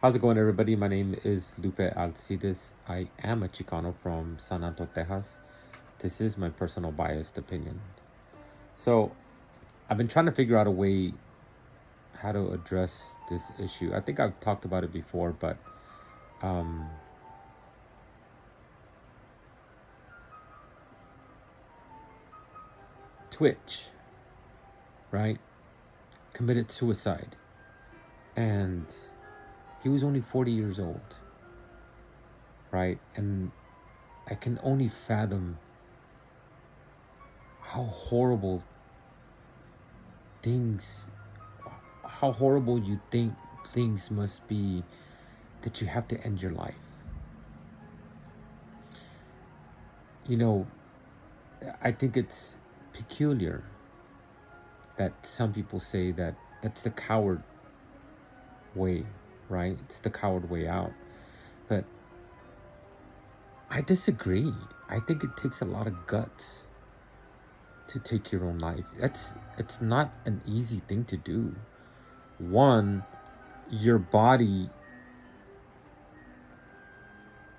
How's it going, everybody? My name is Lupe Alcides. I am a Chicano from San Antonio, Texas. This is my personal biased opinion. So, I've been trying to figure out a way how to address this issue. I think I've talked about it before, but um, Twitch, right, committed suicide. And he was only 40 years old, right? And I can only fathom how horrible things how horrible you think things must be that you have to end your life. You know, I think it's peculiar that some people say that that's the coward way, right? It's the coward way out. But I disagree. I think it takes a lot of guts to take your own life. It's not an easy thing to do. One, your body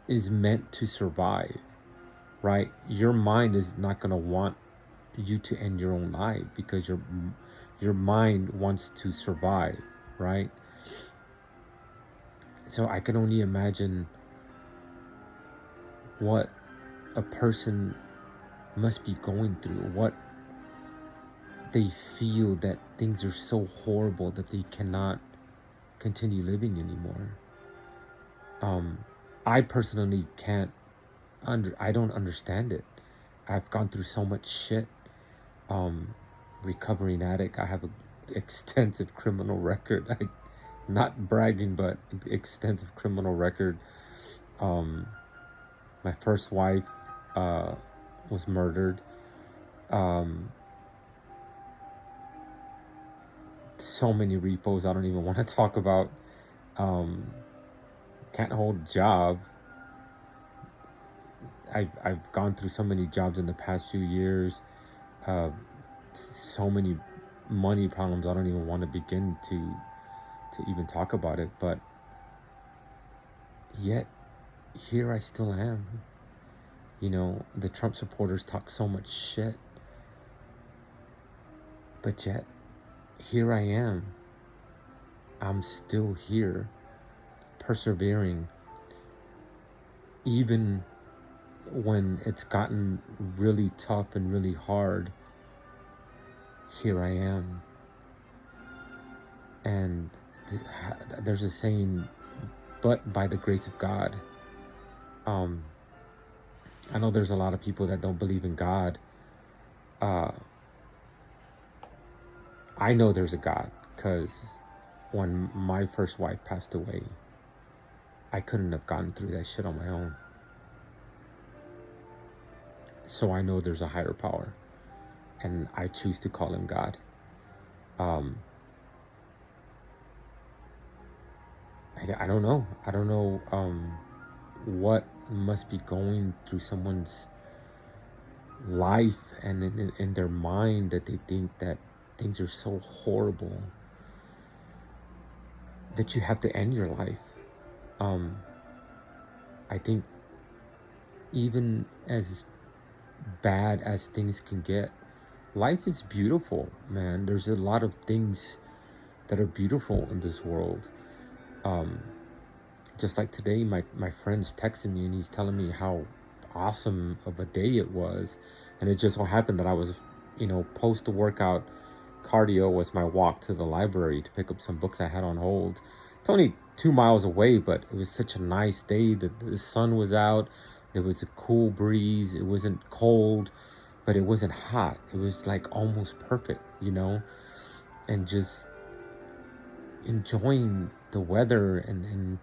is meant to survive, right? Your mind is not going to want you to end your own life because your mind wants to survive, right? So I can only imagine what a person must be going through, what they feel, that things are so horrible that they cannot continue living anymore. I personally can't I don't understand it. I've gone through so much shit. Recovering addict. I have an extensive criminal record. Not bragging, but extensive criminal record. My first wife was murdered. So many repos I don't even want to talk about. Can't hold a job. I've gone through so many jobs in the past few years. So many money problems I don't even want to begin to even talk about it, but yet here I still am. You know, the Trump supporters talk so much shit, but yet here I am. I'm still here, persevering, even when it's gotten really tough and really hard. Here I am. And there's a saying, but by the grace of God. I know there's a lot of people that don't believe in God. I know there's a God, because when my first wife passed away, I couldn't have gotten through that shit on my own. So I know there's a higher power, and I choose to call him God. I don't know. I don't know what must be going through someone's life and in their mind that they think that things are so horrible that you have to end your life. I think even as bad as things can get, life is beautiful, man. There's a lot of things that are beautiful in this world. Just like today, my friend's texting me and he's telling me how awesome of a day it was. And it just so happened that I was, post workout cardio was my walk to the library to pick up some books I had on hold. It's only 2 miles away, but it was such a nice day. The sun was out. There was a cool breeze. It wasn't cold, but it wasn't hot. It was like almost perfect, and just enjoying the weather and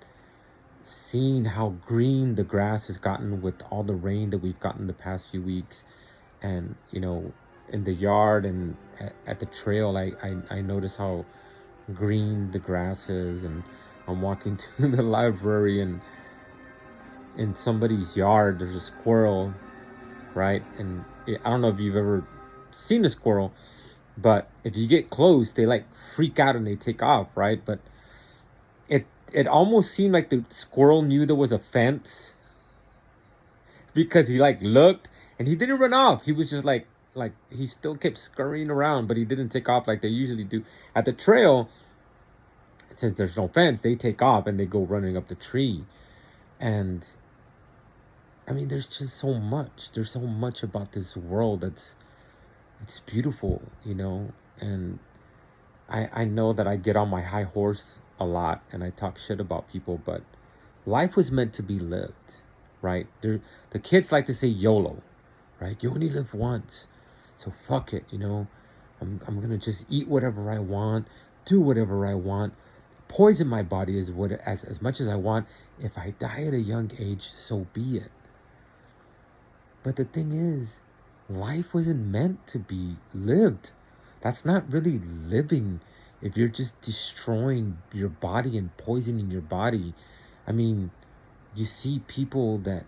seeing how green the grass has gotten with all the rain that we've gotten the past few weeks. And in the yard and at the trail, I notice how green the grass is. And I'm walking to the library, and in somebody's yard there's a squirrel, right? And I don't know if you've ever seen a squirrel, but if you get close, they like freak out and they take off, right? But it almost seemed like the squirrel knew there was a fence, because he like looked and he didn't run off. He was just like he still kept scurrying around, but he didn't take off like they usually do at the trail. Since there's no fence, they take off and they go running up the tree. And I mean, there's just so much. There's so much about this world that's it's beautiful, you know. And I know that I get on my high horse a lot and I talk shit about people, but life was meant to be lived, right? The kids like to say YOLO, right? You only live once, so fuck it, you know. I'm gonna just eat whatever I want, do whatever I want, poison my body as much as I want. If I die at a young age, so be it. But the thing is, life wasn't meant to be lived. That's not really living if you're just destroying your body and poisoning your body. I mean, you see people that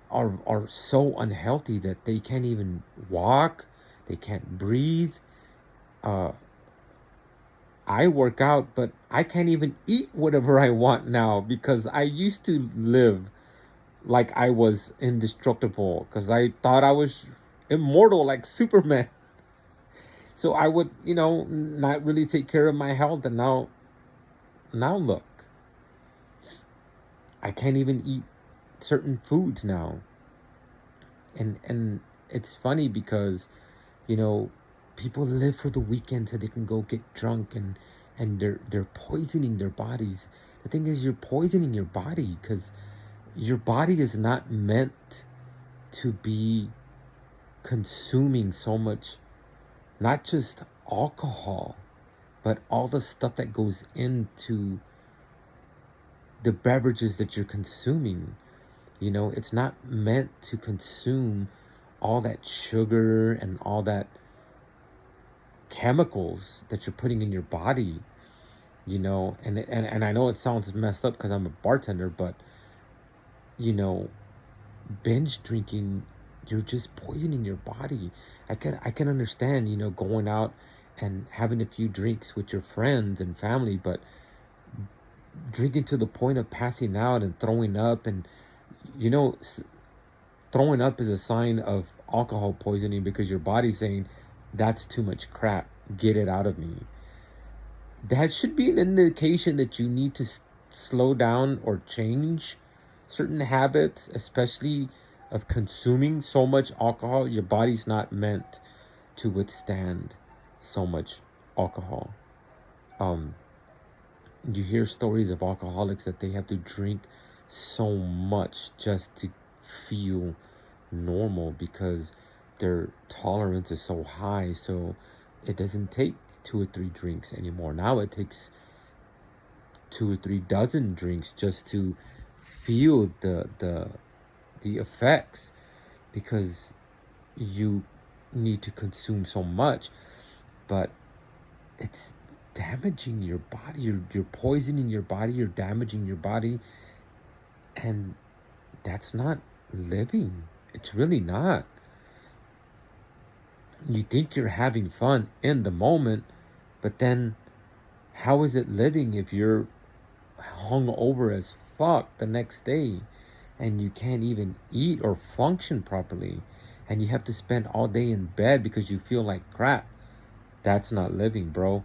are so unhealthy that they can't even walk, they can't breathe. Uh, I work out, but I can't even eat whatever I want now, because I used to live like I was indestructible because I thought I was immortal like Superman. So I would, you know, not really take care of my health, and now look, I can't even eat certain foods now. And it's funny because, you know, people live for the weekend so they can go get drunk, and they're poisoning their bodies. The thing is, you're poisoning your body because your body is not meant to be consuming so much, not just alcohol, but all the stuff that goes into the beverages that you're consuming. You know, it's not meant to consume all that sugar and all that chemicals that you're putting in your body, you know. And I know it sounds messed up because I'm a bartender, but, you know, binge drinking, you're just poisoning your body. I can understand, you know, going out and having a few drinks with your friends and family, but drinking to the point of passing out and throwing up, and, you know, throwing up is a sign of alcohol poisoning because your body's saying that's too much crap, get it out of me. That should be an indication that you need to slow down or change certain habits, especially of consuming so much alcohol. Your body's not meant to withstand so much alcohol. Um, you hear stories of alcoholics that they have to drink so much just to feel normal because their tolerance is so high. So it doesn't take 2 or 3 drinks anymore. Now it takes 2 or 3 dozen drinks just to feel the effects, because you need to consume so much. But it's damaging your body. You're poisoning your body, you're damaging your body, and that's not living. It's really not. You think you're having fun in the moment, but then how is it living if you're hung over as fuck the next day and you can't even eat or function properly, and you have to spend all day in bed because you feel like crap? That's not living, bro.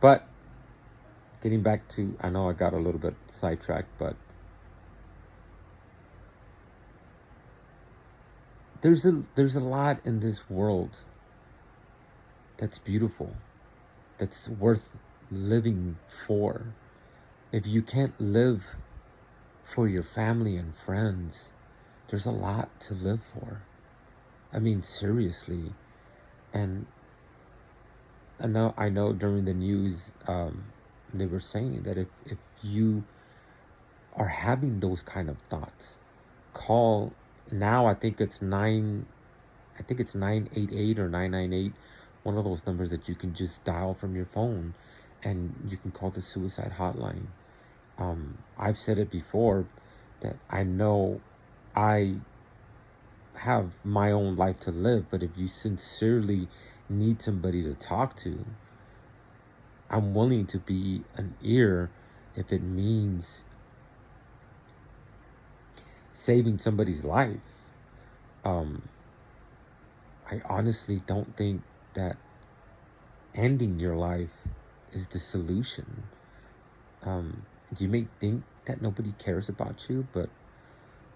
But getting back to, I know I got a little bit sidetracked, but there's a lot in this world that's beautiful, that's worth living for. If you can't live for your family and friends, there's a lot to live for. I mean, seriously. And I know during the news, they were saying that if you are having those kind of thoughts, call now. I think it's 988 or 998, one of those numbers that you can just dial from your phone, and you can call the suicide hotline. I've said it before that I know I have my own life to live, but if you sincerely need somebody to talk to, I'm willing to be an ear if it means saving somebody's life. I honestly don't think that ending your life is the solution. You may think that nobody cares about you, but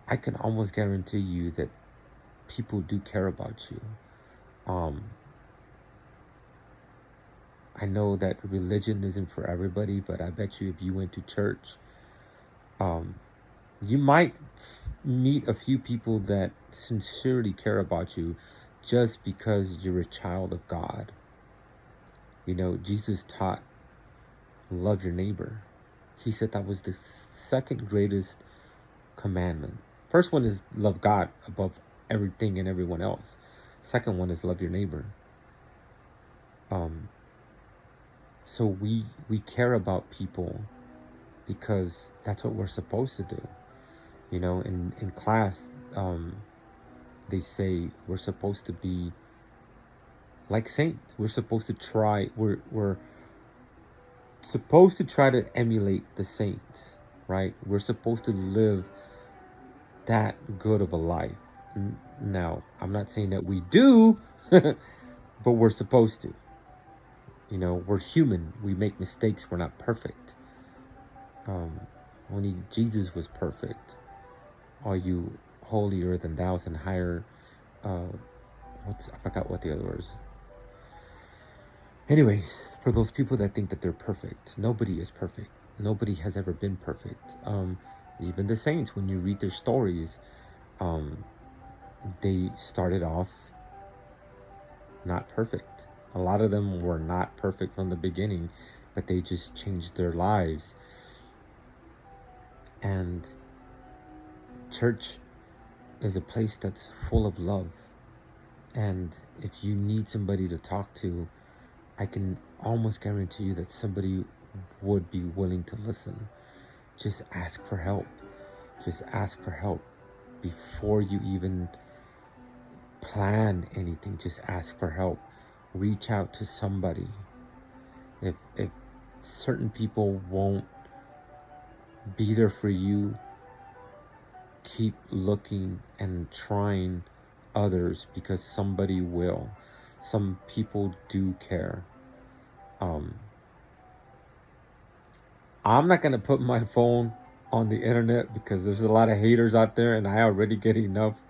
I can almost guarantee you that people do care about you. I know that religion isn't for everybody, but I bet you if you went to church, you might meet a few people that sincerely care about you just because you're a child of God. You know, Jesus taught, love your neighbor. He said that was the second greatest commandment. First one is love God above everything and everyone else. Second one is love your neighbor. So we care about people because that's what we're supposed to do. You know, in class, they say we're supposed to be like saints. We're supposed to try. We're supposed to try to emulate the saints, right? We're supposed to live that good of a life. Now, I'm not saying that we do, but we're supposed to. You know, we're human. We make mistakes. We're not perfect. Only Jesus was perfect. Are you holier than thou and higher? I forgot what the other words. Anyways, for those people that think that they're perfect, nobody is perfect. Nobody has ever been perfect. Even the saints, when you read their stories, they started off not perfect. A lot of them were not perfect from the beginning, but they just changed their lives. And church is a place that's full of love. And if you need somebody to talk to, I can almost guarantee you that somebody would be willing to listen. Just ask for help. Just ask for help before you even plan anything. Just ask for help. Reach out to somebody. If certain people won't be there for you, keep looking and trying others, because somebody will. Some people do care. I'm not gonna put my phone on the internet because there's a lot of haters out there, and I already get enough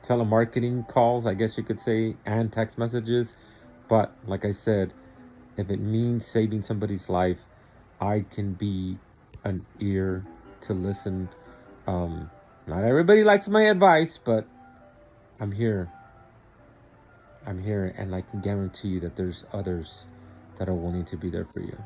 telemarketing calls, I guess you could say, and text messages. But like I said, if it means saving somebody's life, I can be an ear to listen. Not everybody likes my advice, but I'm here. I'm here, and I can guarantee you that there's others that are willing to be there for you.